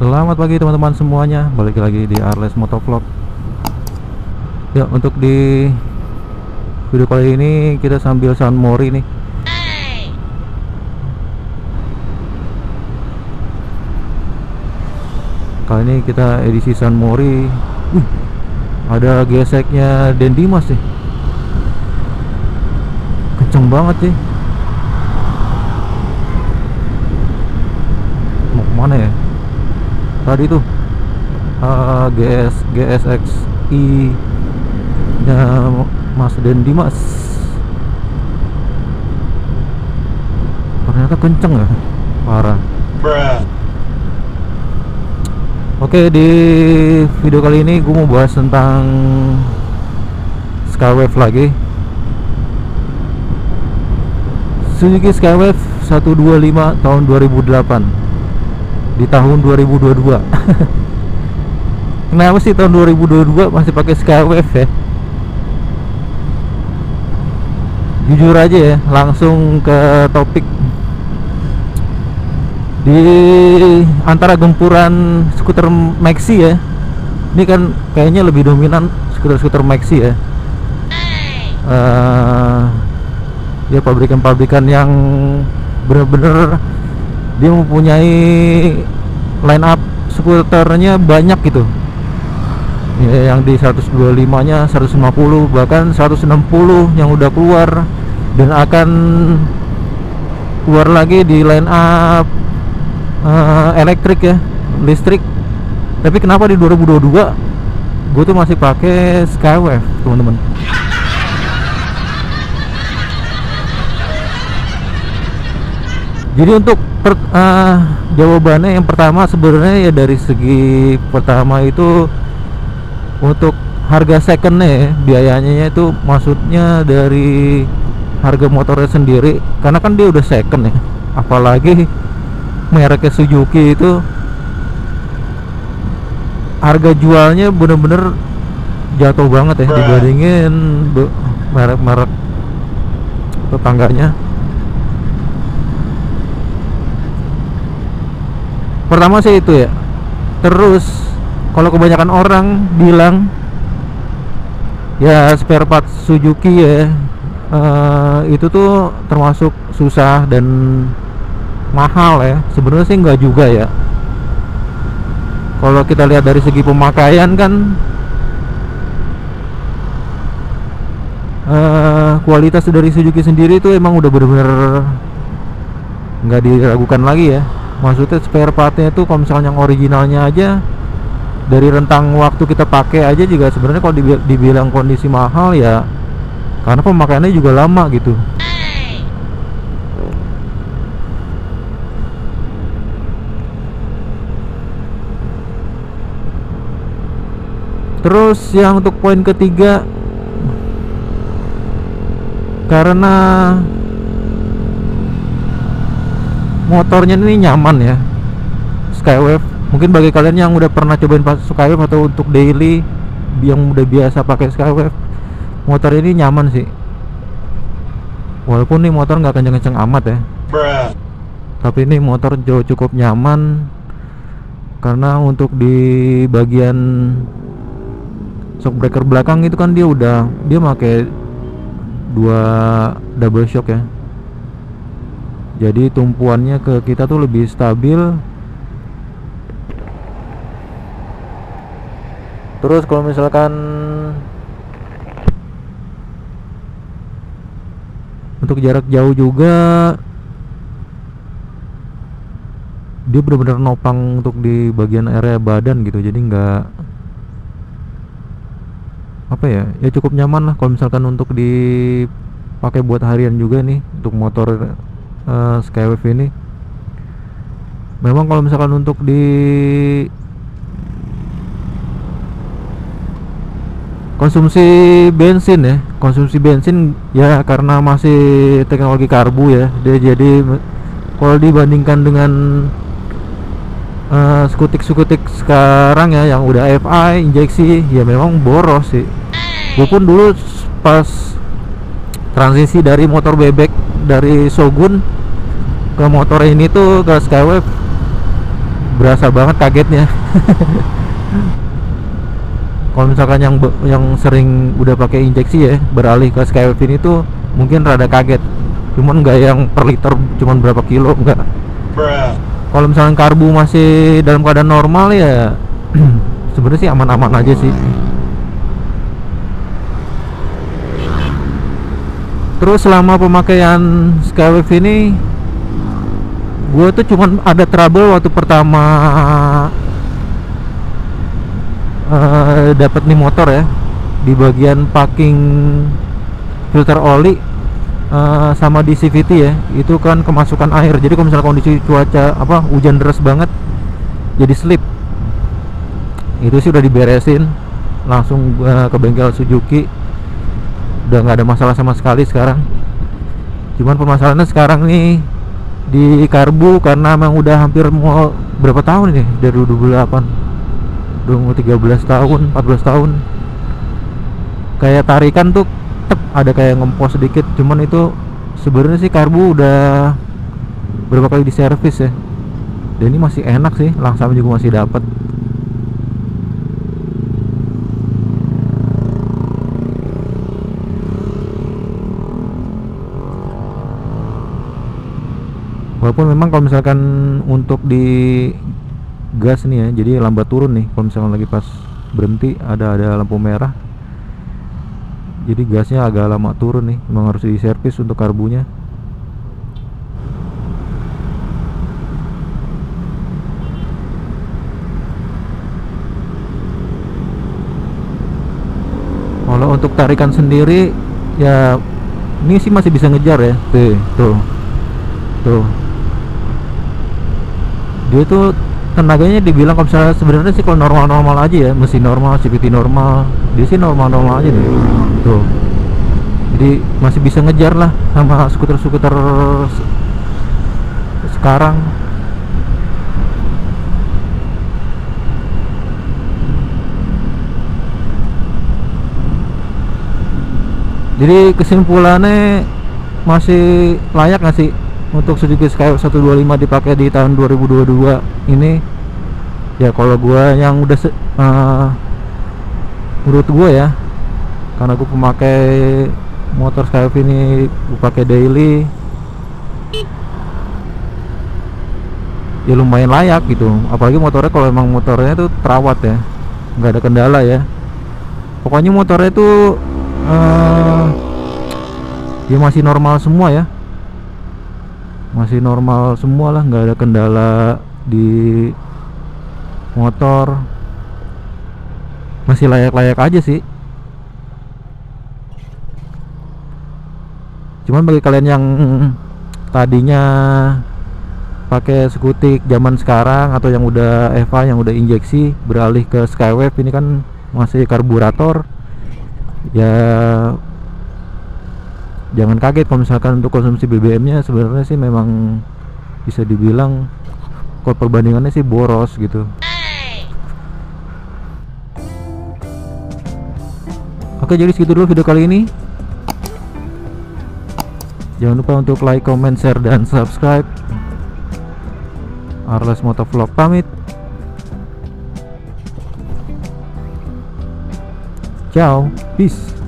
Selamat pagi teman-teman semuanya, balik lagi di Arles Motovlog. Ya, untuk di video kali ini kita sambil San Mori nih. Kali ini kita edisi San Mori. Ada geseknya Den Dimas nih. Kenceng banget sih. Mau kemana ya? Tadi tuh GSX-i nya Mas Den Dimas ternyata kenceng ya, parah. Oke, di video kali ini gue mau bahas tentang Skywave lagi. Suzuki Skywave 125 tahun 2008 di tahun 2022. Kenapa sih tahun 2022 masih pakai Skywave ya? Jujur aja ya, langsung ke topik. Di antara gempuran skuter Maxi ya, ini kan kayaknya lebih dominan skuter-skuter Maxi ya. Dia pabrikan-pabrikan yang bener-bener dia mempunyai line up skuternya banyak gitu ya, yang di 125 nya 150 bahkan 160 yang udah keluar dan akan keluar lagi di line up elektrik ya, listrik. Tapi kenapa di 2022 gue tuh masih pakai Skywave, teman-teman? Jadi untuk jawabannya yang pertama sebenarnya ya dari segi pertama itu untuk harga secondnya ya, biayanya itu maksudnya dari harga motornya sendiri, karena kan dia udah second ya, apalagi mereknya Suzuki itu harga jualnya bener-bener jatuh banget ya dibandingin merek-merek tetangganya. Pertama sih itu ya. Terus kalau kebanyakan orang bilang ya spare part Suzuki ya, itu tuh termasuk susah dan mahal ya. Sebenarnya sih enggak juga ya. Kalau kita lihat dari segi pemakaian kan, kualitas dari Suzuki sendiri itu emang udah bener-bener nggak diragukan lagi ya. Maksudnya spare partnya itu kalau misalnya yang originalnya aja, dari rentang waktu kita pakai aja juga sebenarnya kalau dibilang kondisi mahal ya, karena pemakaiannya juga lama gitu. Terus yang untuk poin ketiga, karena motornya ini nyaman ya, Skywave. Mungkin bagi kalian yang udah pernah cobain Skywave atau untuk daily yang udah biasa pakai Skywave, motor ini nyaman sih. Walaupun nih motor nggak kenceng-kenceng amat ya, tapi ini motor cukup nyaman. Karena untuk di bagian shock breaker belakang itu kan dia pakai dua double shock ya. Jadi tumpuannya ke kita tuh lebih stabil. Terus kalau misalkan untuk jarak jauh juga dia benar-benar nopang untuk di bagian area badan gitu. Jadi nggak apa ya, ya cukup nyaman lah kalau misalkan untuk dipakai buat harian juga nih untuk motor Skywave ini. Memang kalau misalkan untuk di konsumsi bensin ya karena masih teknologi karbu ya, dia jadi kalau dibandingkan dengan skutik sekarang ya yang udah FI injeksi ya memang boros sih. Gue pun dulu pas transisi dari motor bebek dari Shogun ke motor ini tuh, ke Skywave, berasa banget kagetnya. Kalau misalkan yang sering udah pakai injeksi ya beralih ke Skywave ini tuh mungkin rada kaget, cuman nggak yang per liter cuman berapa kilo, enggak. Kalau misalkan karbu masih dalam keadaan normal ya sebenarnya sih aman-aman aja sih. Terus selama pemakaian Skywave ini gue tuh cuman ada trouble waktu pertama dapat nih motor ya, di bagian packing filter oli sama di CVT ya, itu kan kemasukan air. Jadi kalau misalnya kondisi cuaca hujan deras banget jadi slip, itu sih udah diberesin, langsung ke bengkel Suzuki, udah nggak ada masalah sama sekali sekarang. Cuman permasalahannya sekarang nih di karbu, karena emang udah hampir mau berapa tahun ini, dari 2008 udah mau 13 tahun 14 tahun, kayak tarikan tuh ada kayak ngempos sedikit. Cuman itu sebenarnya sih karbu udah berapa kali diservis ya, dan ini masih enak sih, langsam juga masih dapat. Walaupun memang kalau misalkan untuk di gas nih ya, jadi lambat turun nih kalau misalkan lagi pas berhenti ada lampu merah, jadi gasnya agak lama turun nih, memang harus diservis untuk karbunya. Kalau untuk tarikan sendiri ya ini sih masih bisa ngejar ya, tuh dia tuh tenaganya dibilang kalau misalnya sebenarnya sih kalau normal-normal aja ya, mesin normal, CVT normal, dia sih normal-normal aja nih tuh. Jadi masih bisa ngejar lah sama skuter-skuter sekarang. Jadi kesimpulannya masih layak nggak sih untuk Suzuki Skywave 125 dipakai di tahun 2022 ini? Ya kalau gua yang udah menurut gua ya, karena gua pemakai motor Skywave ini, gua pakai daily, ya lumayan layak gitu. Apalagi motornya kalau emang motornya tuh terawat ya, nggak ada kendala ya. Pokoknya motornya tuh dia masih normal semua ya, masih normal semua lah, nggak ada kendala di motor, masih layak-layak aja sih. Cuman bagi kalian yang tadinya pakai skutik zaman sekarang atau yang udah EVA, yang udah injeksi, beralih ke Skywave ini kan masih karburator ya, jangan kaget kalau misalkan untuk konsumsi BBM-nya sebenarnya sih memang bisa dibilang kalau perbandingannya sih boros gitu. Oke, jadi segitu dulu video kali ini. Jangan lupa untuk like, comment, share, dan subscribe. Arles Motovlog pamit. Ciao, peace.